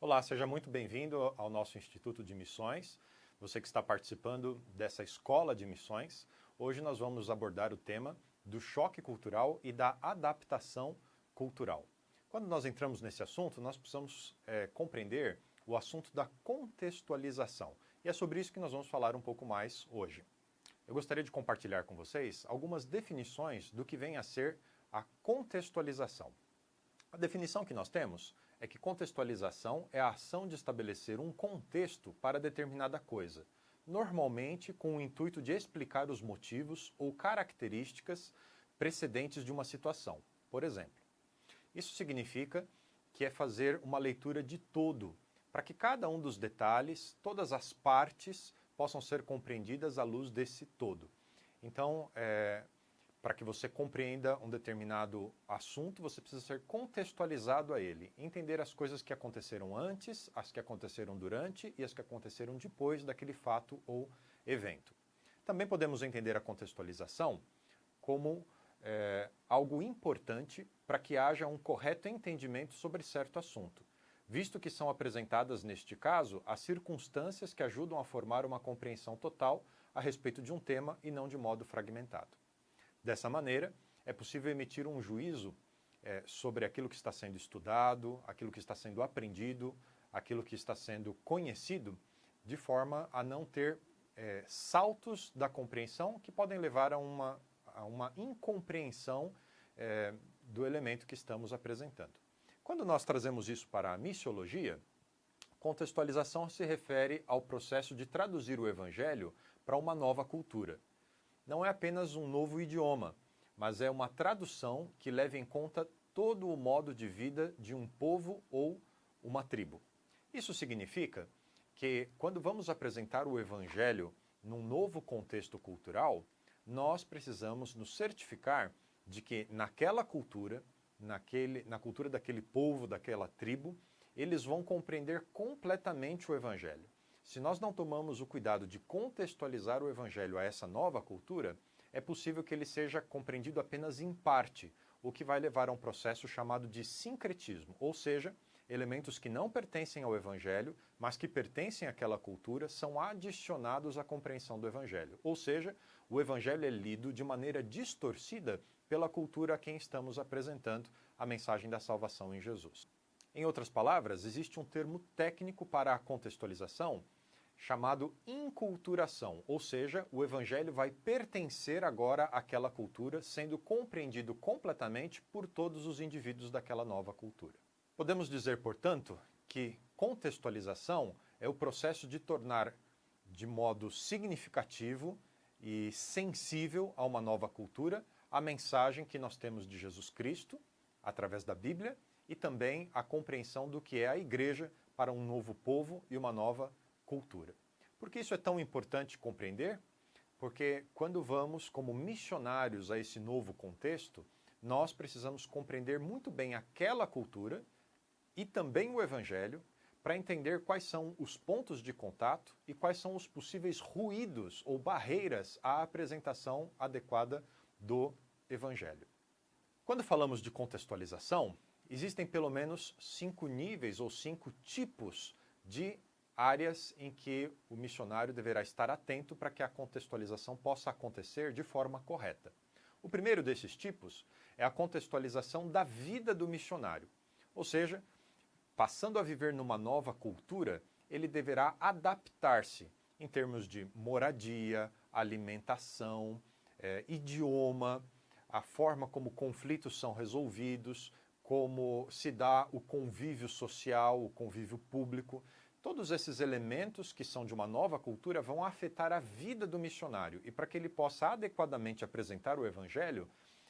Olá, seja muito bem-vindo ao nosso Instituto de Missões. Você que está participando dessa escola de missões, hoje nós vamos abordar o tema do choque cultural e da adaptação cultural. Quando nós entramos nesse assunto, nós precisamos compreender o assunto da contextualização. E é sobre isso que nós vamos falar um pouco mais hoje. Eu gostaria de compartilhar com vocês algumas definições do que vem a ser a contextualização. A definição que nós temos é que contextualização é a ação de estabelecer um contexto para determinada coisa, normalmente com o intuito de explicar os motivos ou características precedentes de uma situação. Por exemplo, isso significa que é fazer uma leitura de todo, para que cada um dos detalhes, todas as partes, possam ser compreendidas à luz desse todo. Então, para que você compreenda um determinado assunto, você precisa ser contextualizado a ele, entender as coisas que aconteceram antes, as que aconteceram durante e as que aconteceram depois daquele fato ou evento. Também podemos entender a contextualização como algo importante para que haja um correto entendimento sobre certo assunto, visto que são apresentadas, neste caso, as circunstâncias que ajudam a formar uma compreensão total a respeito de um tema e não de modo fragmentado. Dessa maneira, é possível emitir um juízo sobre aquilo que está sendo estudado, aquilo que está sendo aprendido, aquilo que está sendo conhecido, de forma a não ter saltos da compreensão que podem levar a uma incompreensão do elemento que estamos apresentando. Quando nós trazemos isso para a missiologia, contextualização se refere ao processo de traduzir o evangelho para uma nova cultura. Não é apenas um novo idioma, mas é uma tradução que leva em conta todo o modo de vida de um povo ou uma tribo. Isso significa que, quando vamos apresentar o evangelho num novo contexto cultural, nós precisamos nos certificar de que naquela cultura, na cultura daquele povo, daquela tribo, eles vão compreender completamente o evangelho. Se nós não tomamos o cuidado de contextualizar o evangelho a essa nova cultura, é possível que ele seja compreendido apenas em parte, o que vai levar a um processo chamado de sincretismo, ou seja, elementos que não pertencem ao evangelho, mas que pertencem àquela cultura, são adicionados à compreensão do evangelho. Ou seja, o evangelho é lido de maneira distorcida pela cultura a quem estamos apresentando a mensagem da salvação em Jesus. Em outras palavras, existe um termo técnico para a contextualização chamado inculturação, ou seja, o evangelho vai pertencer agora àquela cultura, sendo compreendido completamente por todos os indivíduos daquela nova cultura. Podemos dizer, portanto, que contextualização é o processo de tornar de modo significativo e sensível a uma nova cultura a mensagem que nós temos de Jesus Cristo, através da Bíblia, e também a compreensão do que é a igreja para um novo povo e uma nova cultura. Por que isso é tão importante compreender? Porque quando vamos como missionários a esse novo contexto, nós precisamos compreender muito bem aquela cultura e também o evangelho para entender quais são os pontos de contato e quais são os possíveis ruídos ou barreiras à apresentação adequada do evangelho. Quando falamos de contextualização, existem pelo menos 5 níveis ou 5 tipos de áreas em que o missionário deverá estar atento para que a contextualização possa acontecer de forma correta. O primeiro desses tipos é a contextualização da vida do missionário. Ou seja, passando a viver numa nova cultura, ele deverá adaptar-se em termos de moradia, alimentação, idioma, a forma como conflitos são resolvidos, como se dá o convívio social, o convívio público. Todos esses elementos que são de uma nova cultura vão afetar a vida do missionário. E para que ele possa adequadamente apresentar o evangelho,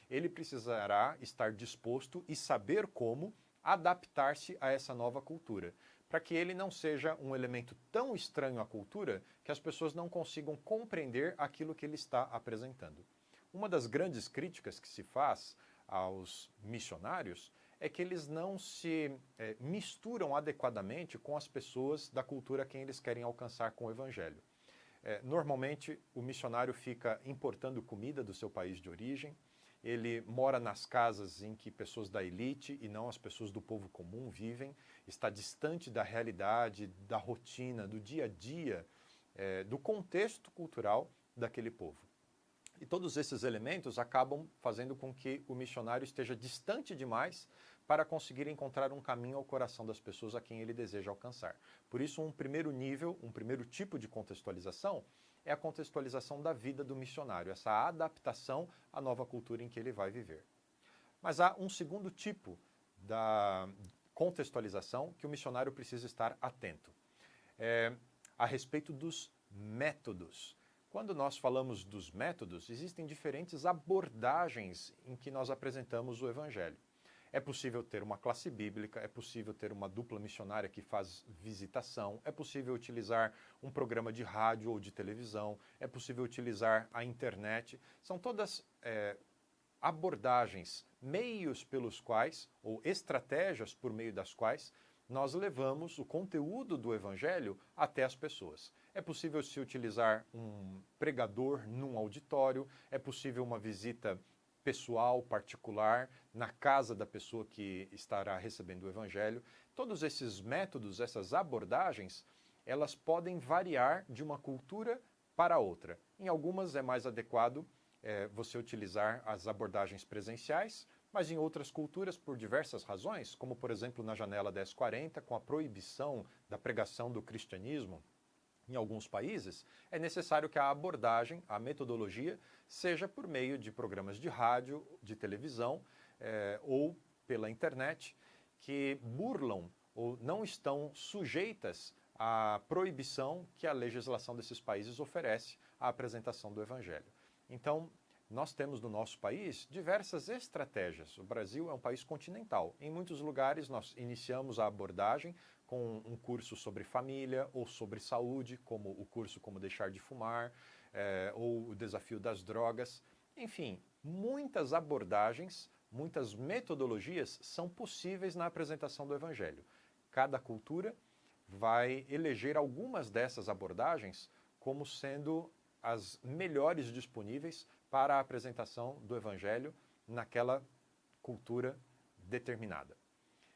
ele precisará estar disposto e saber como adaptar-se a essa nova cultura, para que ele não seja um elemento tão estranho à cultura que as pessoas não consigam compreender aquilo que ele está apresentando. Uma das grandes críticas que se faz aos missionários é que eles não se misturam adequadamente com as pessoas da cultura a quem eles querem alcançar com o evangelho. Normalmente, o missionário fica importando comida do seu país de origem, ele mora nas casas em que pessoas da elite e não as pessoas do povo comum vivem, está distante da realidade, da rotina, do dia a dia, do contexto cultural daquele povo. E todos esses elementos acabam fazendo com que o missionário esteja distante demais para conseguir encontrar um caminho ao coração das pessoas a quem ele deseja alcançar. Por isso, um primeiro nível, um primeiro tipo de contextualização é a contextualização da vida do missionário, essa adaptação à nova cultura em que ele vai viver. Mas há um segundo tipo da contextualização que o missionário precisa estar atento. A respeito dos métodos. Quando nós falamos dos métodos, existem diferentes abordagens em que nós apresentamos o Evangelho. É possível ter uma classe bíblica, é possível ter uma dupla missionária que faz visitação, é possível utilizar um programa de rádio ou de televisão, é possível utilizar a internet. São todas abordagens, meios pelos quais, ou estratégias por meio das quais, nós levamos o conteúdo do Evangelho até as pessoas. É possível se utilizar um pregador num auditório, é possível uma visita pessoal, particular, na casa da pessoa que estará recebendo o Evangelho. Todos esses métodos, essas abordagens, elas podem variar de uma cultura para outra. Em algumas é mais adequado você utilizar as abordagens presenciais, mas em outras culturas, por diversas razões, como por exemplo na janela 1040, com a proibição da pregação do cristianismo, em alguns países, é necessário que a abordagem, a metodologia, seja por meio de programas de rádio, de televisão ou pela internet, que burlam ou não estão sujeitas à proibição que a legislação desses países oferece à apresentação do Evangelho. Então, nós temos no nosso país diversas estratégias. O Brasil é um país continental. Em muitos lugares nós iniciamos a abordagem com um curso sobre família ou sobre saúde, como o curso Como Deixar de Fumar, ou o Desafio das Drogas. Enfim, muitas abordagens, muitas metodologias são possíveis na apresentação do Evangelho. Cada cultura vai eleger algumas dessas abordagens como sendo as melhores disponíveis para a apresentação do Evangelho naquela cultura determinada.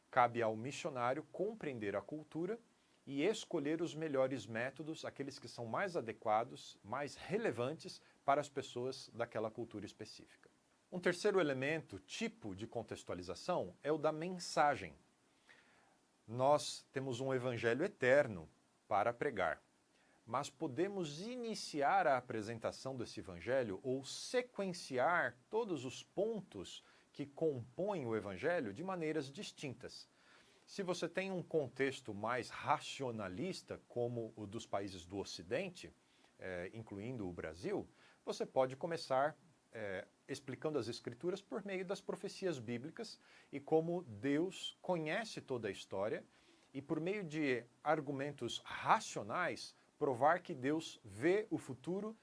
Cabe ao missionário compreender a cultura e escolher os melhores métodos, aqueles que são mais adequados, mais relevantes para as pessoas daquela cultura específica. Um terceiro elemento, tipo de contextualização, é o da mensagem. Nós temos um Evangelho eterno para pregar, mas podemos iniciar a apresentação desse Evangelho ou sequenciar todos os pontos que compõem o Evangelho de maneiras distintas. Se você tem um contexto mais racionalista, como o dos países do Ocidente, incluindo o Brasil, você pode começar explicando as Escrituras por meio das profecias bíblicas e como Deus conhece toda a história e por meio de argumentos racionais provar que Deus vê o futuro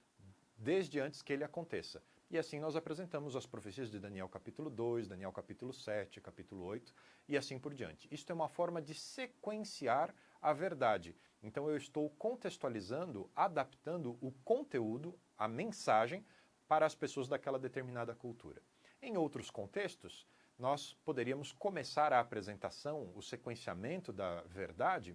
desde antes que ele aconteça. E assim nós apresentamos as profecias de Daniel capítulo 2, Daniel capítulo 7, capítulo 8 e assim por diante. Isto é uma forma de sequenciar a verdade. Então eu estou contextualizando, adaptando o conteúdo, a mensagem, para as pessoas daquela determinada cultura. Em outros contextos, nós poderíamos começar a apresentação, o sequenciamento da verdade,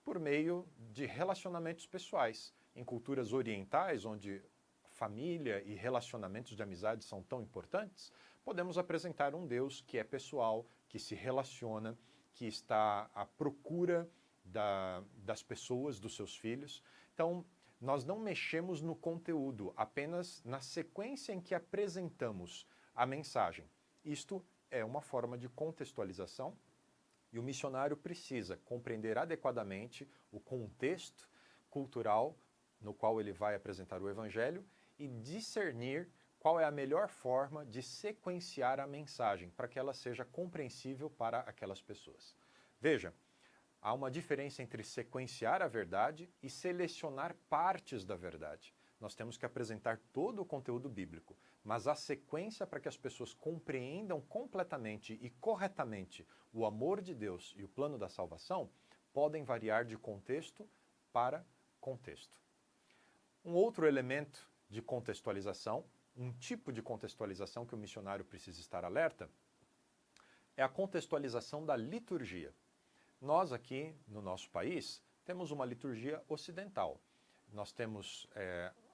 por meio de relacionamentos pessoais. Em culturas orientais, onde família e relacionamentos de amizade são tão importantes, podemos apresentar um Deus que é pessoal, que se relaciona, que está à procura das pessoas, dos seus filhos. Então, nós não mexemos no conteúdo, apenas na sequência em que apresentamos a mensagem. Isto é uma forma de contextualização e o missionário precisa compreender adequadamente o contexto cultural no qual ele vai apresentar o Evangelho e discernir qual é a melhor forma de sequenciar a mensagem para que ela seja compreensível para aquelas pessoas. Veja, há uma diferença entre sequenciar a verdade e selecionar partes da verdade. Nós temos que apresentar todo o conteúdo bíblico, mas a sequência para que as pessoas compreendam completamente e corretamente o amor de Deus e o plano da salvação podem variar de contexto para contexto. Um outro elemento de contextualização, um tipo de contextualização que o missionário precisa estar alerta é a contextualização da liturgia. Nós aqui, no nosso país, temos uma liturgia ocidental. Nós temos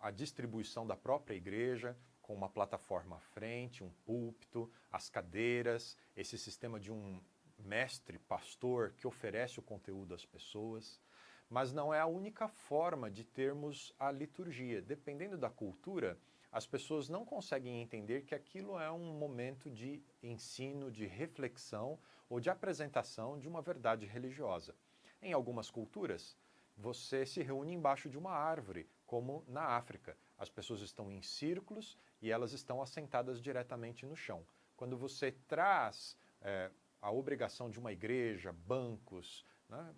a distribuição da própria igreja, com uma plataforma à frente, um púlpito, as cadeiras, esse sistema de um mestre, pastor, que oferece o conteúdo às pessoas. Mas não é a única forma de termos a liturgia. Dependendo da cultura, as pessoas não conseguem entender que aquilo é um momento de ensino, de reflexão ou de apresentação de uma verdade religiosa. Em algumas culturas, você se reúne embaixo de uma árvore, como na África. As pessoas estão em círculos e elas estão assentadas diretamente no chão. Quando você traz a obrigação de uma igreja, bancos, né,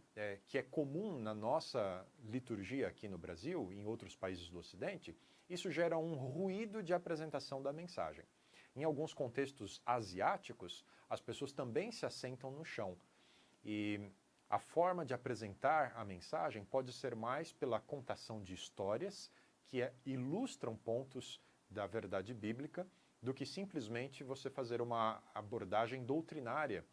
que é comum na nossa liturgia aqui no Brasil e em outros países do Ocidente, isso gera um ruído de apresentação da mensagem. Em alguns contextos asiáticos, as pessoas também se assentam no chão. E a forma de apresentar a mensagem pode ser mais pela contação de histórias que ilustram pontos da verdade bíblica, do que simplesmente você fazer uma abordagem doutrinária,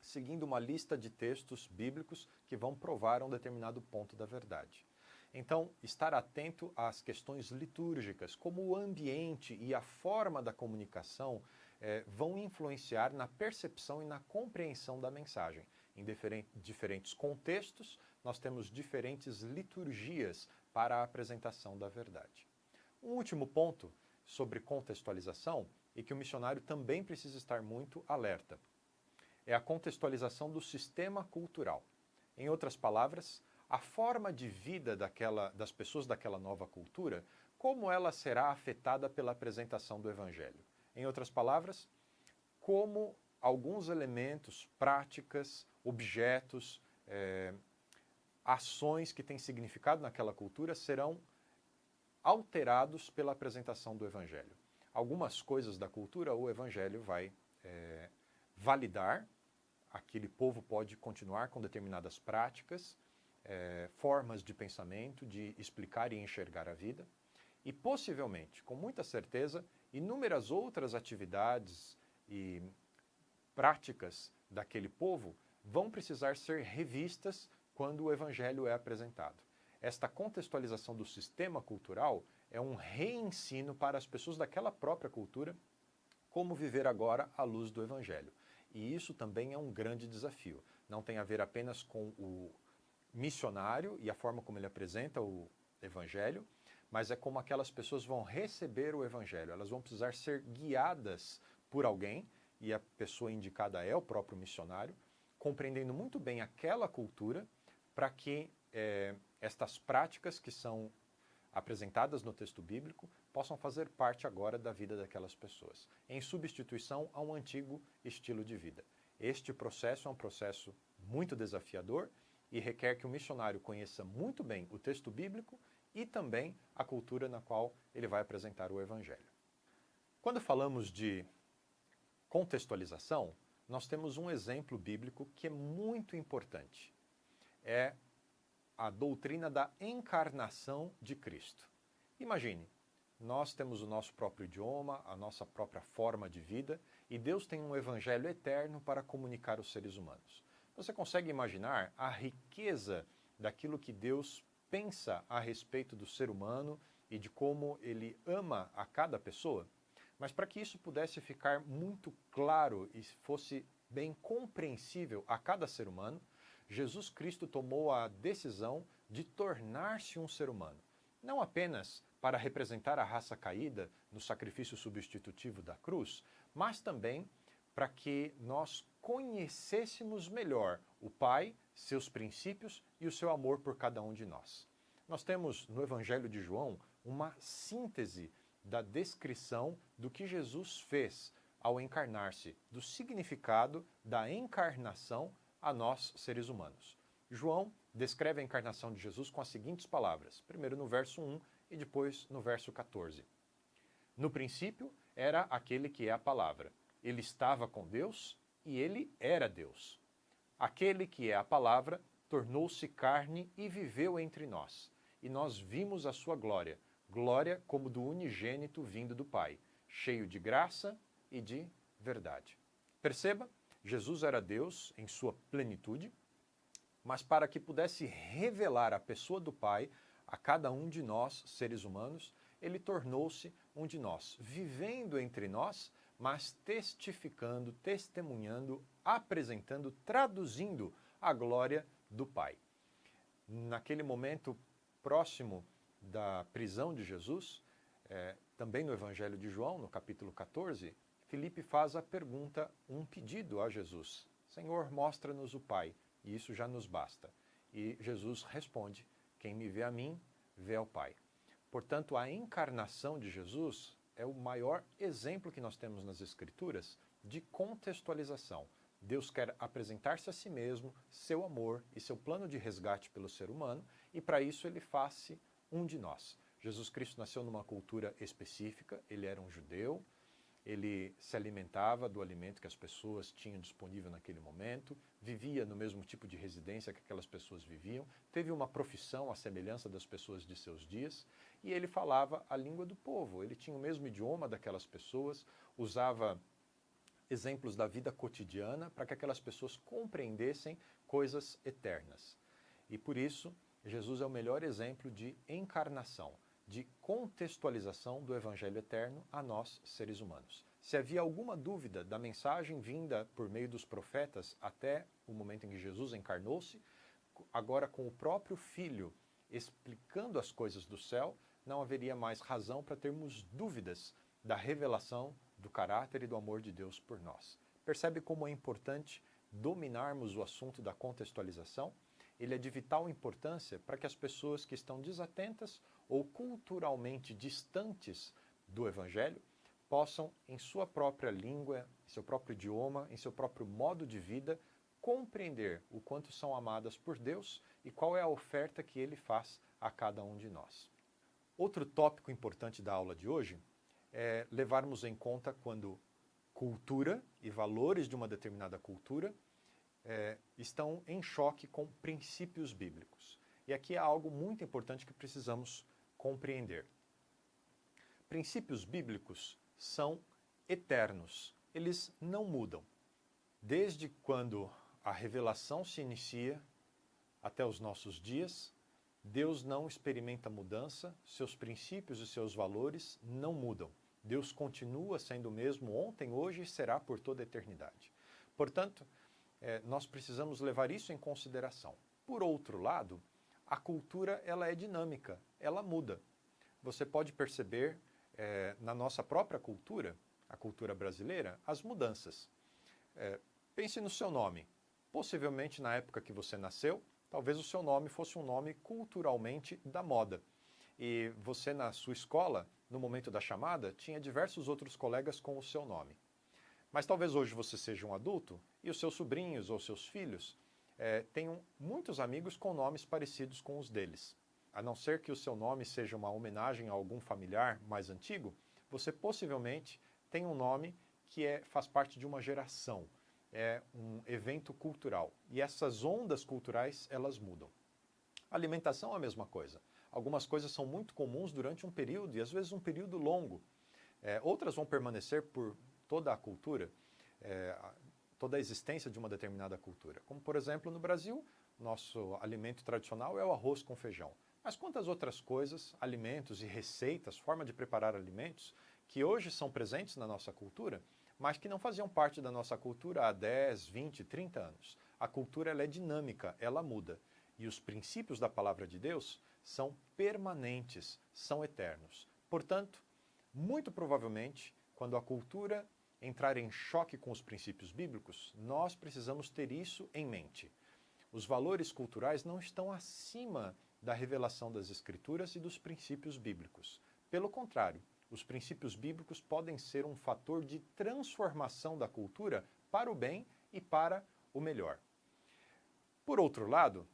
seguindo uma lista de textos bíblicos que vão provar um determinado ponto da verdade. Então, estar atento às questões litúrgicas, como o ambiente e a forma da comunicação vão influenciar na percepção e na compreensão da mensagem. Em diferentes contextos, nós temos diferentes liturgias para a apresentação da verdade. Um último ponto sobre contextualização e que o missionário também precisa estar muito alerta é a contextualização do sistema cultural. Em outras palavras, a forma de vida das pessoas daquela nova cultura, como ela será afetada pela apresentação do Evangelho. Em outras palavras, como alguns elementos, práticas, objetos, ações que têm significado naquela cultura serão alterados pela apresentação do Evangelho. Algumas coisas da cultura o Evangelho vai validar, aquele povo pode continuar com determinadas práticas, formas de pensamento, de explicar e enxergar a vida, e possivelmente, com muita certeza, inúmeras outras atividades e práticas daquele povo vão precisar ser revistas quando o Evangelho é apresentado. Esta contextualização do sistema cultural é um reensino para as pessoas daquela própria cultura como viver agora à luz do Evangelho. E isso também é um grande desafio. Não tem a ver apenas com o missionário e a forma como ele apresenta o Evangelho, mas é como aquelas pessoas vão receber o Evangelho. Elas vão precisar ser guiadas por alguém, e a pessoa indicada é o próprio missionário, compreendendo muito bem aquela cultura para que estas práticas que são apresentadas no texto bíblico possam fazer parte agora da vida daquelas pessoas, em substituição a um antigo estilo de vida. Este processo é um processo muito desafiador e requer que o missionário conheça muito bem o texto bíblico e também a cultura na qual ele vai apresentar o Evangelho. Quando falamos de contextualização, nós temos um exemplo bíblico que é muito importante. É a doutrina da encarnação de Cristo. Imagine, nós temos o nosso próprio idioma, a nossa própria forma de vida, e Deus tem um evangelho eterno para comunicar aos seres humanos. Você consegue imaginar a riqueza daquilo que Deus pensa a respeito do ser humano e de como ele ama a cada pessoa? Mas para que isso pudesse ficar muito claro e fosse bem compreensível a cada ser humano, Jesus Cristo tomou a decisão de tornar-se um ser humano. Não apenas para representar a raça caída no sacrifício substitutivo da cruz, mas também para que nós conhecêssemos melhor o Pai, seus princípios e o seu amor por cada um de nós. Nós temos no Evangelho de João uma síntese da descrição do que Jesus fez ao encarnar-se, do significado da encarnação a nós, seres humanos. João descreve a encarnação de Jesus com as seguintes palavras, primeiro no verso 1 e depois no verso 14. No princípio era aquele que é a palavra. Ele estava com Deus e ele era Deus. Aquele que é a palavra tornou-se carne e viveu entre nós. E nós vimos a sua glória, glória como do unigênito vindo do Pai, cheio de graça e de verdade. Perceba, Jesus era Deus em sua plenitude, mas para que pudesse revelar a pessoa do Pai a cada um de nós, seres humanos, ele tornou-se um de nós, vivendo entre nós, mas testificando, testemunhando, apresentando, traduzindo a glória do Pai. Naquele momento próximo da prisão de Jesus, também no Evangelho de João, no capítulo 14, Filipe faz a pergunta, um pedido a Jesus: Senhor, mostra-nos o Pai, e isso já nos basta. E Jesus responde: quem me vê a mim, vê ao Pai. Portanto, a encarnação de Jesus é o maior exemplo que nós temos nas Escrituras de contextualização. Deus quer apresentar-se a si mesmo, seu amor e seu plano de resgate pelo ser humano, e para isso ele faz-se um de nós. Jesus Cristo nasceu numa cultura específica, ele era um judeu, ele se alimentava do alimento que as pessoas tinham disponível naquele momento, vivia no mesmo tipo de residência que aquelas pessoas viviam, teve uma profissão à semelhança das pessoas de seus dias, e ele falava a língua do povo, ele tinha o mesmo idioma daquelas pessoas, usava exemplos da vida cotidiana para que aquelas pessoas compreendessem coisas eternas. E por isso, Jesus é o melhor exemplo de encarnação, de contextualização do Evangelho eterno a nós, seres humanos. Se havia alguma dúvida da mensagem vinda por meio dos profetas até o momento em que Jesus encarnou-se, agora com o próprio Filho explicando as coisas do céu, não haveria mais razão para termos dúvidas da revelação do caráter e do amor de Deus por nós. Percebe como é importante dominarmos o assunto da contextualização? Ele é de vital importância para que as pessoas que estão desatentas ou culturalmente distantes do Evangelho possam, em sua própria língua, em seu próprio idioma, em seu próprio modo de vida, compreender o quanto são amadas por Deus e qual é a oferta que Ele faz a cada um de nós. Outro tópico importante da aula de hoje é levarmos em conta quando cultura e valores de uma determinada cultura estão em choque com princípios bíblicos. E aqui há algo muito importante que precisamos compreender. Princípios bíblicos são eternos, eles não mudam. Desde quando a revelação se inicia até os nossos dias, Deus não experimenta mudança, seus princípios e seus valores não mudam. Deus continua sendo o mesmo ontem, hoje e será por toda a eternidade. Portanto, nós precisamos levar isso em consideração. Por outro lado, a cultura ela é dinâmica, ela muda. Você pode perceber na nossa própria cultura, a cultura brasileira, as mudanças. Pense no seu nome. Possivelmente na época que você nasceu, talvez o seu nome fosse um nome culturalmente da moda. E você na sua escola, no momento da chamada, tinha diversos outros colegas com o seu nome. Mas talvez hoje você seja um adulto e os seus sobrinhos ou seus filhos tenham muitos amigos com nomes parecidos com os deles. A não ser que o seu nome seja uma homenagem a algum familiar mais antigo, você possivelmente tem um nome que faz parte de uma geração, é um evento cultural. E essas ondas culturais, elas mudam. A alimentação é a mesma coisa. Algumas coisas são muito comuns durante um período, e às vezes um período longo. Outras vão permanecer por toda a cultura, toda a existência de uma determinada cultura. Como, por exemplo, no Brasil, nosso alimento tradicional é o arroz com feijão. Mas quantas outras coisas, alimentos e receitas, forma de preparar alimentos, que hoje são presentes na nossa cultura, mas que não faziam parte da nossa cultura há 10, 20, 30 anos. A cultura ela é dinâmica, ela muda. E os princípios da palavra de Deus são permanentes, são eternos. Portanto, muito provavelmente, quando a cultura entrar em choque com os princípios bíblicos, nós precisamos ter isso em mente. Os valores culturais não estão acima da revelação das Escrituras e dos princípios bíblicos. Pelo contrário, os princípios bíblicos podem ser um fator de transformação da cultura para o bem e para o melhor. Por outro lado,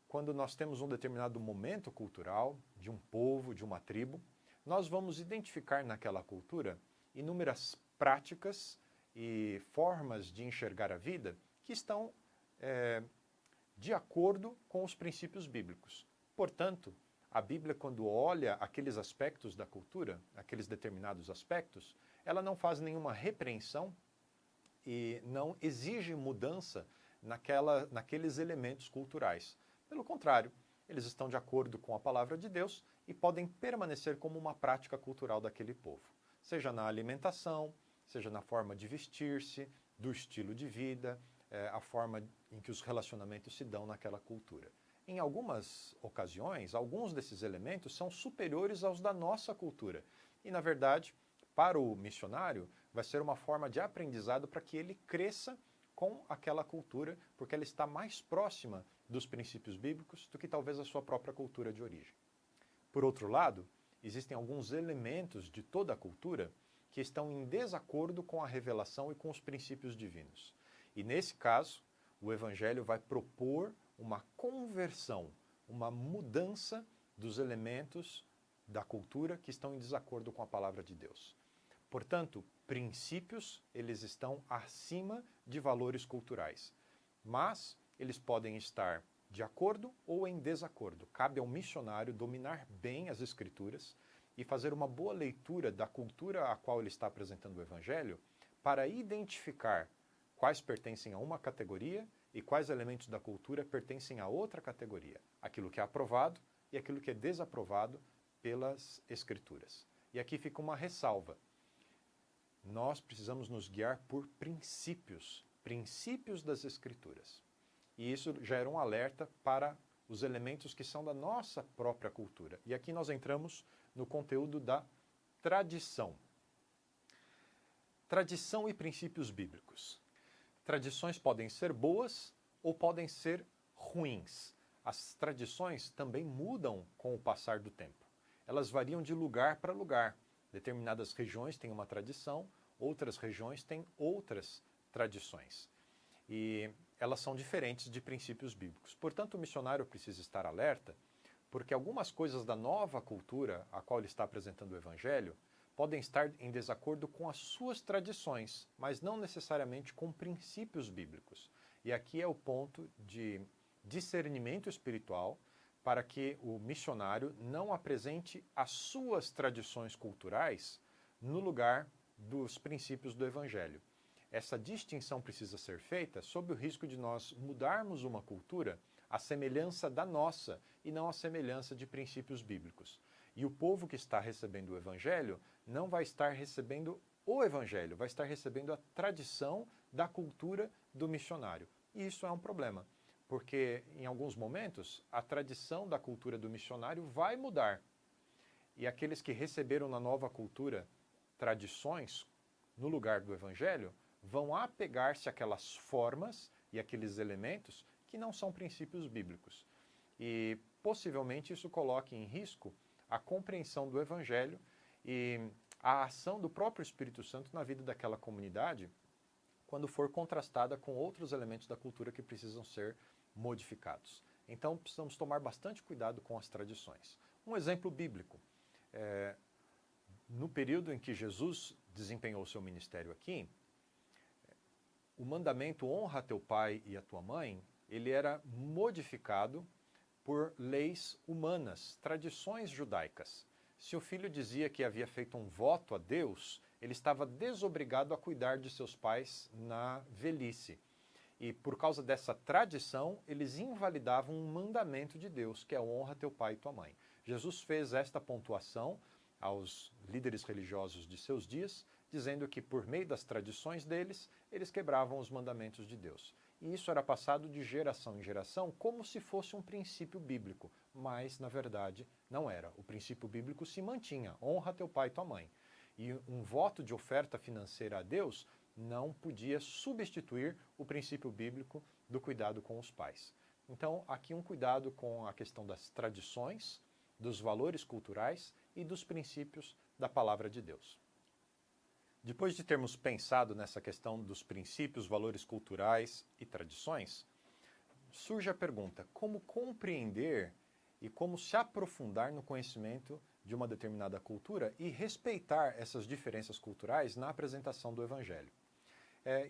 quando nós temos um determinado momento cultural de um povo, de uma tribo, nós vamos identificar naquela cultura inúmeras práticas e formas de enxergar a vida que estão de acordo com os princípios bíblicos. Portanto, a Bíblia, quando olha aqueles aspectos da cultura, aqueles determinados aspectos, ela não faz nenhuma repreensão e não exige mudança naqueles elementos culturais. Pelo contrário, eles estão de acordo com a palavra de Deus e podem permanecer como uma prática cultural daquele povo, seja na alimentação, seja na forma de vestir-se, do estilo de vida, a forma em que os relacionamentos se dão naquela cultura. Em algumas ocasiões, alguns desses elementos são superiores aos da nossa cultura. E, na verdade, para o missionário, vai ser uma forma de aprendizado para que ele cresça com aquela cultura, porque ela está mais próxima dos princípios bíblicos do que talvez a sua própria cultura de origem. Por outro lado, existem alguns elementos de toda a cultura que estão em desacordo com a revelação e com os princípios divinos. E nesse caso, o Evangelho vai propor uma conversão, uma mudança dos elementos da cultura que estão em desacordo com a palavra de Deus. Portanto, princípios, eles estão acima de valores culturais, mas eles podem estar de acordo ou em desacordo. Cabe ao missionário dominar bem as Escrituras e fazer uma boa leitura da cultura a qual ele está apresentando o Evangelho para identificar quais pertencem a uma categoria e quais elementos da cultura pertencem a outra categoria. Aquilo que é aprovado e aquilo que é desaprovado pelas Escrituras. E aqui fica uma ressalva. Nós precisamos nos guiar por princípios das Escrituras. E isso gera um alerta para os elementos que são da nossa própria cultura. E aqui nós entramos no conteúdo da tradição. Tradição e princípios bíblicos. Tradições podem ser boas ou podem ser ruins. As tradições também mudam com o passar do tempo. Elas variam de lugar para lugar. Determinadas regiões têm uma tradição, outras regiões têm outras tradições. E elas são diferentes de princípios bíblicos. Portanto, o missionário precisa estar alerta, porque algumas coisas da nova cultura a qual ele está apresentando o Evangelho podem estar em desacordo com as suas tradições, mas não necessariamente com princípios bíblicos. E aqui é o ponto de discernimento espiritual para que o missionário não apresente as suas tradições culturais no lugar dos princípios do Evangelho. Essa distinção precisa ser feita sob o risco de nós mudarmos uma cultura à semelhança da nossa e não à semelhança de princípios bíblicos. E o povo que está recebendo o Evangelho não vai estar recebendo o Evangelho, vai estar recebendo a tradição da cultura do missionário. E isso é um problema, porque em alguns momentos a tradição da cultura do missionário vai mudar. E aqueles que receberam na nova cultura tradições no lugar do Evangelho vão apegar-se àquelas formas e àqueles elementos que não são princípios bíblicos. E possivelmente isso coloque em risco a compreensão do Evangelho e a ação do próprio Espírito Santo na vida daquela comunidade quando for contrastada com outros elementos da cultura que precisam ser modificados. Então precisamos tomar bastante cuidado com as tradições. Um exemplo bíblico. No período em que Jesus desempenhou seu ministério aqui, o mandamento honra teu pai e a tua mãe, ele era modificado por leis humanas, tradições judaicas. Se o filho dizia que havia feito um voto a Deus, ele estava desobrigado a cuidar de seus pais na velhice. E por causa dessa tradição, eles invalidavam um mandamento de Deus, que é honra teu pai e tua mãe. Jesus fez esta pontuação aos líderes religiosos de seus dias, dizendo que por meio das tradições deles, eles quebravam os mandamentos de Deus. E isso era passado de geração em geração como se fosse um princípio bíblico, mas na verdade não era. O princípio bíblico se mantinha, honra teu pai e tua mãe. E um voto de oferta financeira a Deus não podia substituir o princípio bíblico do cuidado com os pais. Então, aqui um cuidado com a questão das tradições, dos valores culturais e dos princípios da palavra de Deus. Depois de termos pensado nessa questão dos princípios, valores culturais e tradições, surge a pergunta: como compreender e como se aprofundar no conhecimento de uma determinada cultura e respeitar essas diferenças culturais na apresentação do Evangelho?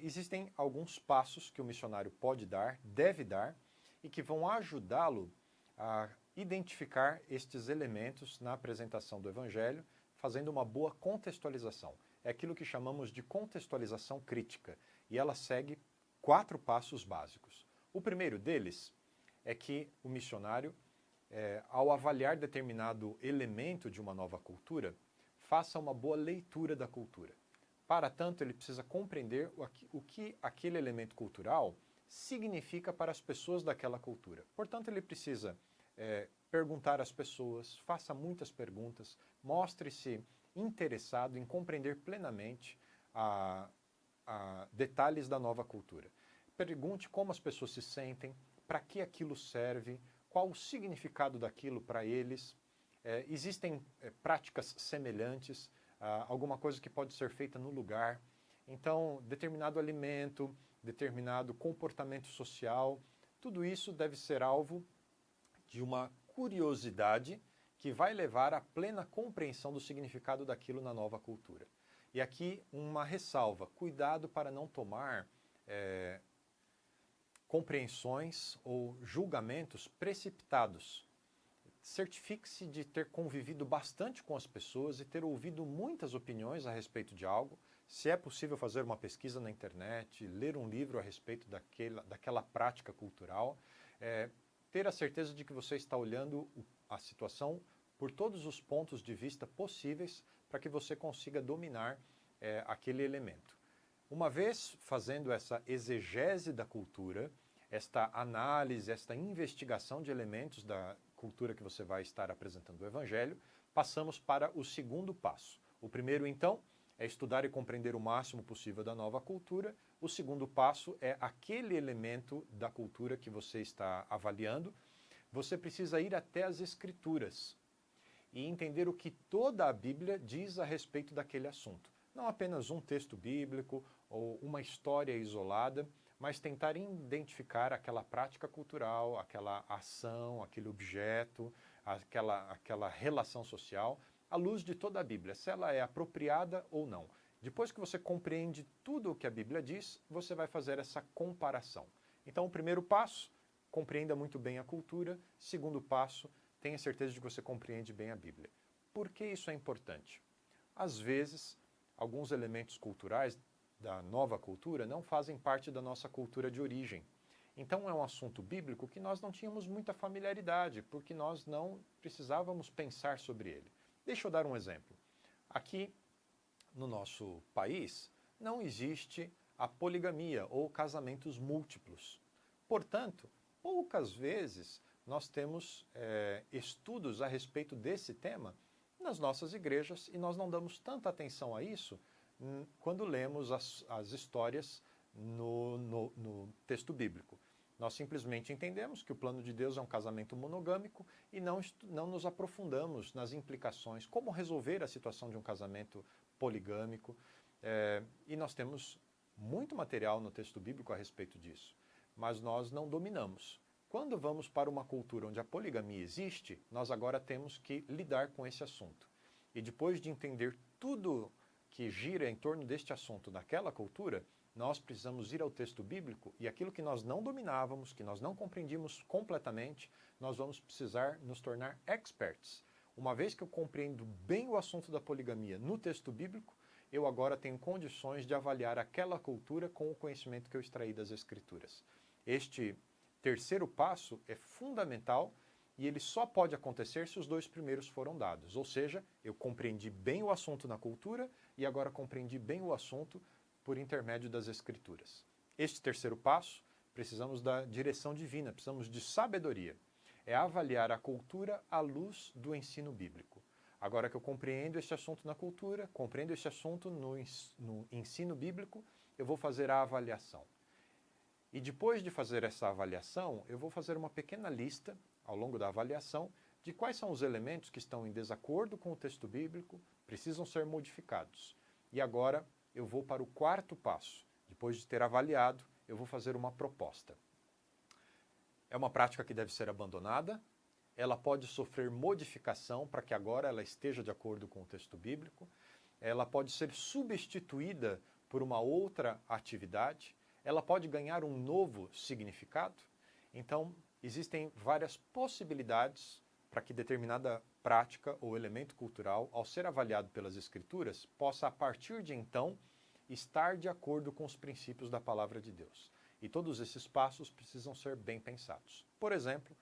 Existem alguns passos que o missionário pode dar, deve dar, e que vão ajudá-lo a identificar estes elementos na apresentação do Evangelho, fazendo uma boa contextualização. É aquilo que chamamos de contextualização crítica, e ela segue 4 passos básicos. O primeiro deles é que o missionário, ao avaliar determinado elemento de uma nova cultura, faça uma boa leitura da cultura. Para tanto, ele precisa compreender o que aquele elemento cultural significa para as pessoas daquela cultura. Portanto, ele precisa perguntar às pessoas, faça muitas perguntas, mostre-se interessado em compreender plenamente detalhes da nova cultura. Pergunte como as pessoas se sentem, para que aquilo serve, qual o significado daquilo para eles. Existem práticas semelhantes, alguma coisa que pode ser feita no lugar. Então, determinado alimento, determinado comportamento social, tudo isso deve ser alvo de uma curiosidade que vai levar à plena compreensão do significado daquilo na nova cultura. E aqui uma ressalva, cuidado para não tomar compreensões ou julgamentos precipitados. Certifique-se de ter convivido bastante com as pessoas e ter ouvido muitas opiniões a respeito de algo. Se é possível fazer uma pesquisa na internet, ler um livro a respeito daquela prática cultural, ter a certeza de que você está olhando a situação por todos os pontos de vista possíveis para que você consiga dominar aquele elemento. Uma vez fazendo essa exegese da cultura, esta análise, esta investigação de elementos da cultura que você vai estar apresentando o Evangelho, passamos para o segundo passo. O primeiro, então, é estudar e compreender o máximo possível da nova cultura. O segundo passo é aquele elemento da cultura que você está avaliando. Você precisa ir até as Escrituras e entender o que toda a Bíblia diz a respeito daquele assunto. Não apenas um texto bíblico ou uma história isolada, mas tentar identificar aquela prática cultural, aquela ação, aquele objeto, aquela relação social, à luz de toda a Bíblia, se ela é apropriada ou não. Depois que você compreende tudo o que a Bíblia diz, você vai fazer essa comparação. Então, o primeiro passo, compreenda muito bem a cultura. Segundo passo, tenha certeza de que você compreende bem a Bíblia. Por que isso é importante? Às vezes, alguns elementos culturais da nova cultura não fazem parte da nossa cultura de origem. Então é um assunto bíblico que nós não tínhamos muita familiaridade, porque nós não precisávamos pensar sobre ele. Deixa eu dar um exemplo. Aqui no nosso país não existe a poligamia ou casamentos múltiplos. Portanto, poucas vezes nós temos estudos a respeito desse tema nas nossas igrejas e nós não damos tanta atenção a isso quando lemos as histórias no texto bíblico. Nós simplesmente entendemos que o plano de Deus é um casamento monogâmico e não nos aprofundamos nas implicações, como resolver a situação de um casamento poligâmico. E nós temos muito material no texto bíblico a respeito disso, mas nós não dominamos. Quando vamos para uma cultura onde a poligamia existe, nós agora temos que lidar com esse assunto. E depois de entender tudo que gira em torno deste assunto naquela cultura, nós precisamos ir ao texto bíblico e aquilo que nós não dominávamos, que nós não compreendíamos completamente, nós vamos precisar nos tornar experts. Uma vez que eu compreendo bem o assunto da poligamia no texto bíblico, eu agora tenho condições de avaliar aquela cultura com o conhecimento que eu extraí das Escrituras. Este terceiro passo é fundamental e ele só pode acontecer se os 2 primeiros foram dados. Ou seja, eu compreendi bem o assunto na cultura e agora compreendi bem o assunto por intermédio das Escrituras. Este terceiro passo, precisamos da direção divina, precisamos de sabedoria. É avaliar a cultura à luz do ensino bíblico. Agora que eu compreendo este assunto na cultura, compreendo este assunto no ensino bíblico, eu vou fazer a avaliação. E depois de fazer essa avaliação, eu vou fazer uma pequena lista, ao longo da avaliação, de quais são os elementos que estão em desacordo com o texto bíblico, precisam ser modificados. E agora eu vou para o quarto passo. Depois de ter avaliado, eu vou fazer uma proposta. É uma prática que deve ser abandonada, ela pode sofrer modificação para que agora ela esteja de acordo com o texto bíblico, ela pode ser substituída por uma outra atividade, ela pode ganhar um novo significado. Então, existem várias possibilidades para que determinada prática ou elemento cultural, ao ser avaliado pelas Escrituras, possa, a partir de então, estar de acordo com os princípios da Palavra de Deus. E todos esses passos precisam ser bem pensados. Por exemplo,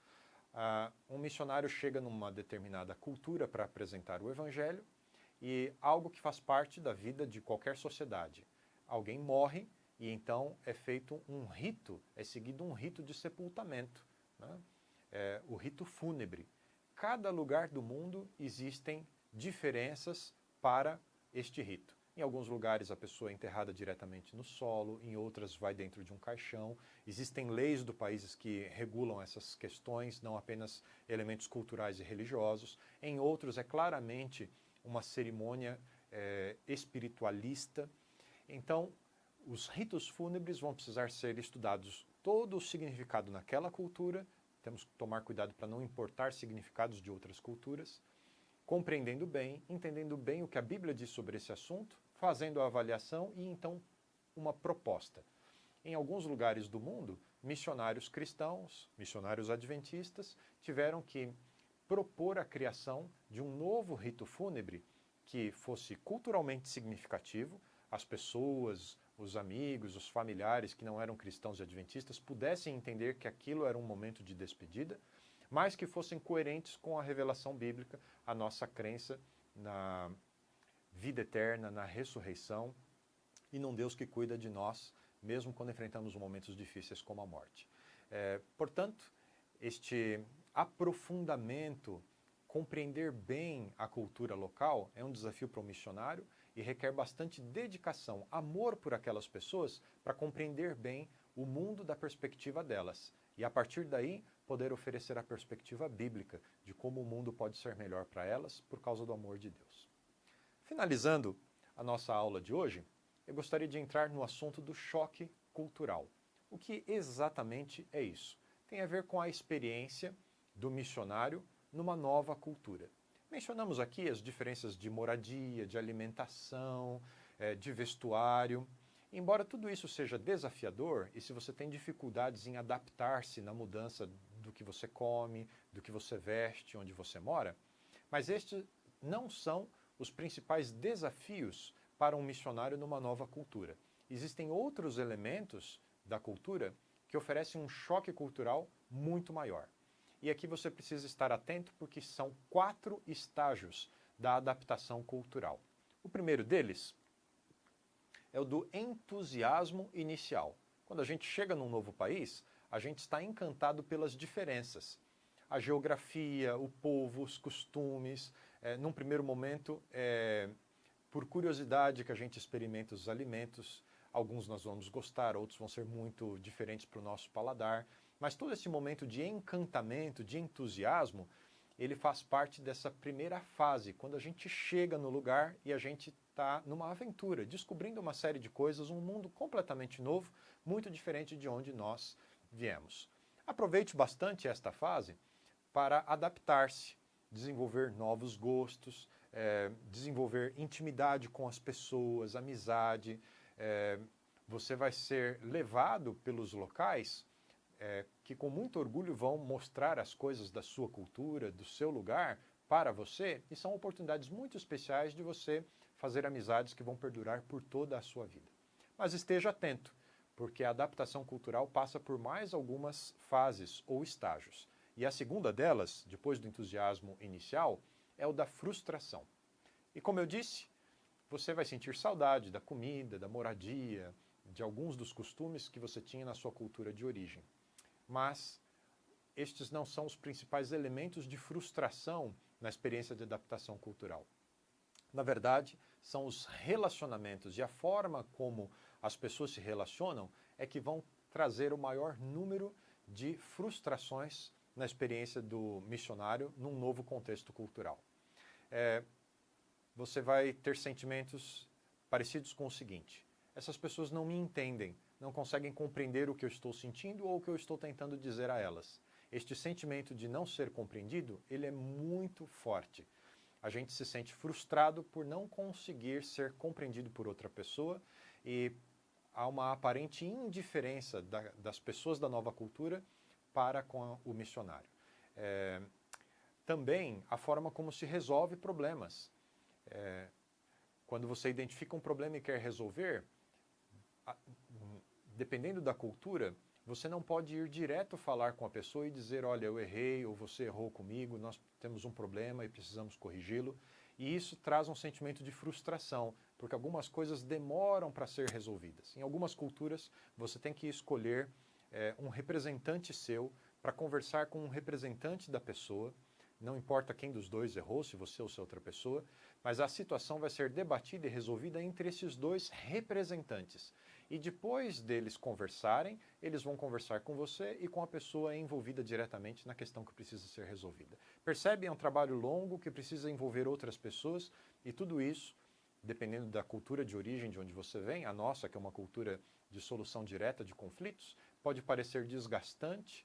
um missionário chega numa determinada cultura para apresentar o Evangelho e algo que faz parte da vida de qualquer sociedade. Alguém morre e então é feito um rito, é seguido um rito de sepultamento, né? O rito fúnebre. Cada lugar do mundo existem diferenças para este rito. Em alguns lugares a pessoa é enterrada diretamente no solo, em outras vai dentro de um caixão. Existem leis do país que regulam essas questões, não apenas elementos culturais e religiosos. Em outros é claramente uma cerimônia espiritualista. Então, os ritos fúnebres vão precisar ser estudados todo o significado naquela cultura. Temos que tomar cuidado para não importar significados de outras culturas, compreendendo bem, entendendo bem o que a Bíblia diz sobre esse assunto, fazendo a avaliação e então uma proposta. Em alguns lugares do mundo, missionários cristãos, missionários adventistas, tiveram que propor a criação de um novo rito fúnebre que fosse culturalmente significativo, as pessoas, os amigos, os familiares que não eram cristãos e adventistas pudessem entender que aquilo era um momento de despedida, mas que fossem coerentes com a revelação bíblica, a nossa crença na vida eterna, na ressurreição e num Deus que cuida de nós, mesmo quando enfrentamos momentos difíceis como a morte. Portanto, este aprofundamento, compreender bem a cultura local é um desafio para o missionário e requer bastante dedicação, amor por aquelas pessoas para compreender bem o mundo da perspectiva delas e, a partir daí, poder oferecer a perspectiva bíblica de como o mundo pode ser melhor para elas por causa do amor de Deus. Finalizando a nossa aula de hoje, eu gostaria de entrar no assunto do choque cultural. O que exatamente é isso? Tem a ver com a experiência do missionário numa nova cultura. Mencionamos aqui as diferenças de moradia, de alimentação, de vestuário. Embora tudo isso seja desafiador, e se você tem dificuldades em adaptar-se na mudança do que você come, do que você veste, onde você mora, mas estes não são os principais desafios para um missionário numa nova cultura. Existem outros elementos da cultura que oferecem um choque cultural muito maior. E aqui você precisa estar atento porque são 4 estágios da adaptação cultural. O primeiro deles é o do entusiasmo inicial. Quando a gente chega num novo país, a gente está encantado pelas diferenças. A geografia, o povo, os costumes. Num primeiro momento, por curiosidade que a gente experimenta os alimentos. Alguns nós vamos gostar, outros vão ser muito diferentes para o nosso paladar. Mas todo esse momento de encantamento, de entusiasmo, ele faz parte dessa primeira fase, quando a gente chega no lugar e a gente está numa aventura, descobrindo uma série de coisas, um mundo completamente novo, muito diferente de onde nós viemos. Aproveite bastante esta fase para adaptar-se, desenvolver novos gostos, desenvolver intimidade com as pessoas, amizade. Você vai ser levado pelos locais que com muito orgulho vão mostrar as coisas da sua cultura, do seu lugar, para você, e são oportunidades muito especiais de você fazer amizades que vão perdurar por toda a sua vida. Mas esteja atento, porque a adaptação cultural passa por mais algumas fases ou estágios. E a segunda delas, depois do entusiasmo inicial, é o da frustração. E como eu disse, você vai sentir saudade da comida, da moradia, de alguns dos costumes que você tinha na sua cultura de origem. Mas estes não são os principais elementos de frustração na experiência de adaptação cultural. Na verdade, são os relacionamentos e a forma como as pessoas se relacionam é que vão trazer o maior número de frustrações na experiência do missionário num novo contexto cultural. Você vai ter sentimentos parecidos com o seguinte: essas pessoas não me entendem, não conseguem compreender o que eu estou sentindo ou o que eu estou tentando dizer a elas. Este sentimento de não ser compreendido, ele é muito forte. A gente se sente frustrado por não conseguir ser compreendido por outra pessoa e há uma aparente indiferença das pessoas da nova cultura para com o missionário. Também a forma como se resolve problemas. Quando você identifica um problema e quer resolver, dependendo da cultura, você não pode ir direto falar com a pessoa e dizer, olha, eu errei ou você errou comigo, nós temos um problema e precisamos corrigi-lo. E isso traz um sentimento de frustração, porque algumas coisas demoram para ser resolvidas. Em algumas culturas, você tem que escolher um representante seu para conversar com um representante da pessoa. Não importa quem dos dois errou, se você ou se outra pessoa, mas a situação vai ser debatida e resolvida entre esses dois representantes. E depois deles conversarem, eles vão conversar com você e com a pessoa envolvida diretamente na questão que precisa ser resolvida. Percebe? É um trabalho longo que precisa envolver outras pessoas e tudo isso, dependendo da cultura de origem de onde você vem, a nossa, que é uma cultura de solução direta de conflitos, pode parecer desgastante,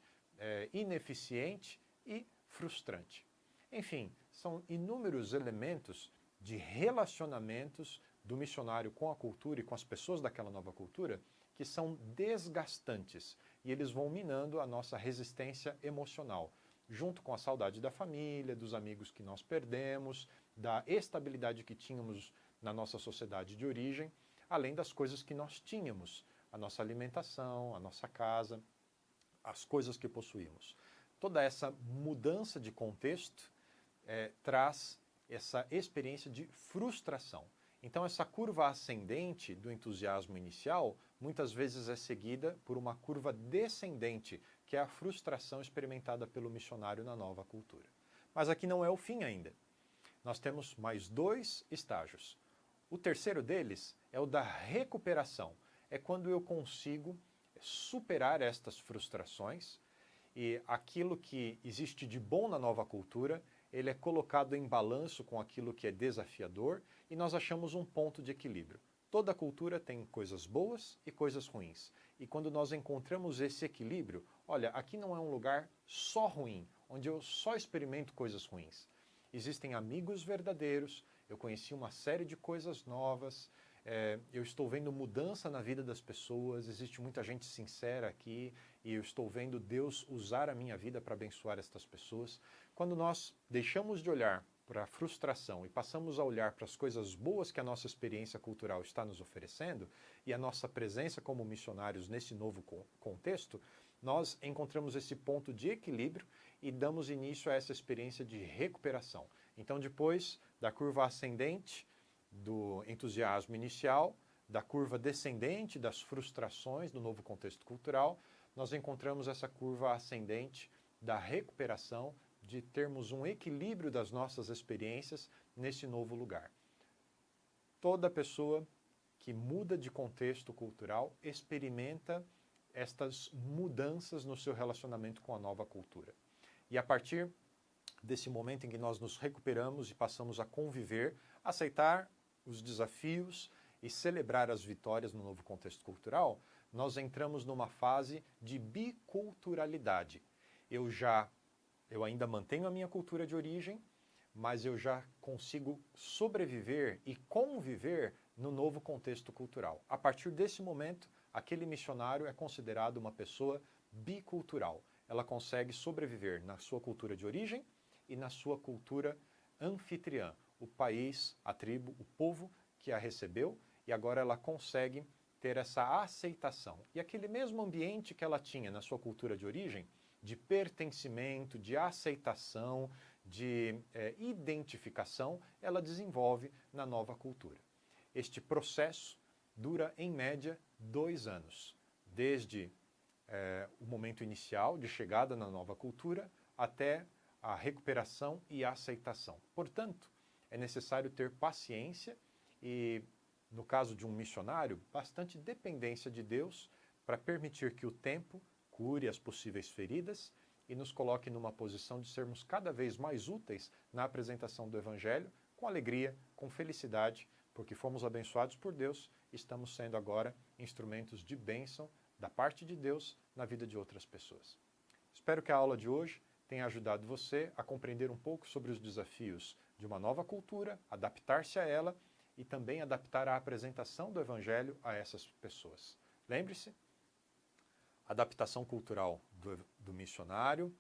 ineficiente e frustrante. Enfim, são inúmeros elementos de relacionamentos do missionário com a cultura e com as pessoas daquela nova cultura que são desgastantes e eles vão minando a nossa resistência emocional, junto com a saudade da família, dos amigos que nós perdemos, da estabilidade que tínhamos na nossa sociedade de origem, além das coisas que nós tínhamos, a nossa alimentação, a nossa casa, as coisas que possuímos. Toda essa mudança de contexto traz essa experiência de frustração. Então, essa curva ascendente do entusiasmo inicial muitas vezes é seguida por uma curva descendente, que é a frustração experimentada pelo missionário na nova cultura. Mas aqui não é o fim ainda. Nós temos mais 2 estágios. O terceiro deles é o da recuperação. É quando eu consigo superar estas frustrações e aquilo que existe de bom na nova cultura, ele é colocado em balanço com aquilo que é desafiador e nós achamos um ponto de equilíbrio. Toda cultura tem coisas boas e coisas ruins. E quando nós encontramos esse equilíbrio, olha, aqui não é um lugar só ruim, onde eu só experimento coisas ruins. Existem amigos verdadeiros, eu conheci uma série de coisas novas, eu estou vendo mudança na vida das pessoas, existe muita gente sincera aqui e eu estou vendo Deus usar a minha vida para abençoar estas pessoas. Quando nós deixamos de olhar para a frustração e passamos a olhar para as coisas boas que a nossa experiência cultural está nos oferecendo e a nossa presença como missionários nesse novo contexto, nós encontramos esse ponto de equilíbrio e damos início a essa experiência de recuperação. Então, depois da curva ascendente do entusiasmo inicial, da curva descendente das frustrações do novo contexto cultural, nós encontramos essa curva ascendente da recuperação, de termos um equilíbrio das nossas experiências nesse novo lugar. Toda pessoa que muda de contexto cultural experimenta estas mudanças no seu relacionamento com a nova cultura. E a partir desse momento em que nós nos recuperamos e passamos a conviver, aceitar os desafios e celebrar as vitórias no novo contexto cultural, nós entramos numa fase de biculturalidade. Eu ainda mantenho a minha cultura de origem, mas eu já consigo sobreviver e conviver no novo contexto cultural. A partir desse momento, aquele missionário é considerado uma pessoa bicultural. Ela consegue sobreviver na sua cultura de origem e na sua cultura anfitriã, o país, a tribo, o povo que a recebeu, e agora ela consegue ter essa aceitação. E aquele mesmo ambiente que ela tinha na sua cultura de origem, de pertencimento, de aceitação, de identificação, ela desenvolve na nova cultura. Este processo dura, em média, 2 anos, desde o momento inicial de chegada na nova cultura até a recuperação e a aceitação. Portanto, é necessário ter paciência e, no caso de um missionário, bastante dependência de Deus para permitir que o tempo cure as possíveis feridas e nos coloque numa posição de sermos cada vez mais úteis na apresentação do Evangelho, com alegria, com felicidade, porque fomos abençoados por Deus e estamos sendo agora instrumentos de bênção da parte de Deus na vida de outras pessoas. Espero que a aula de hoje tenha ajudado você a compreender um pouco sobre os desafios de uma nova cultura, adaptar-se a ela e também adaptar a apresentação do Evangelho a essas pessoas. Lembre-se, adaptação cultural do missionário,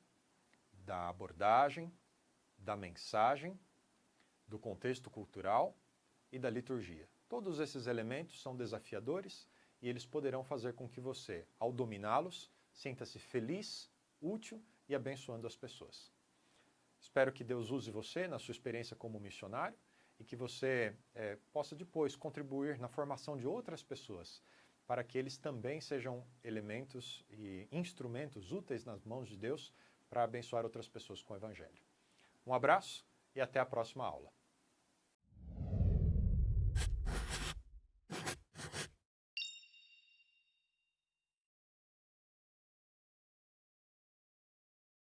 da abordagem, da mensagem, do contexto cultural e da liturgia. Todos esses elementos são desafiadores e eles poderão fazer com que você, ao dominá-los, sinta-se feliz, útil e abençoando as pessoas. Espero que Deus use você na sua experiência como missionário e que você possa depois contribuir na formação de outras pessoas para que eles também sejam elementos e instrumentos úteis nas mãos de Deus para abençoar outras pessoas com o Evangelho. Um abraço e até a próxima aula.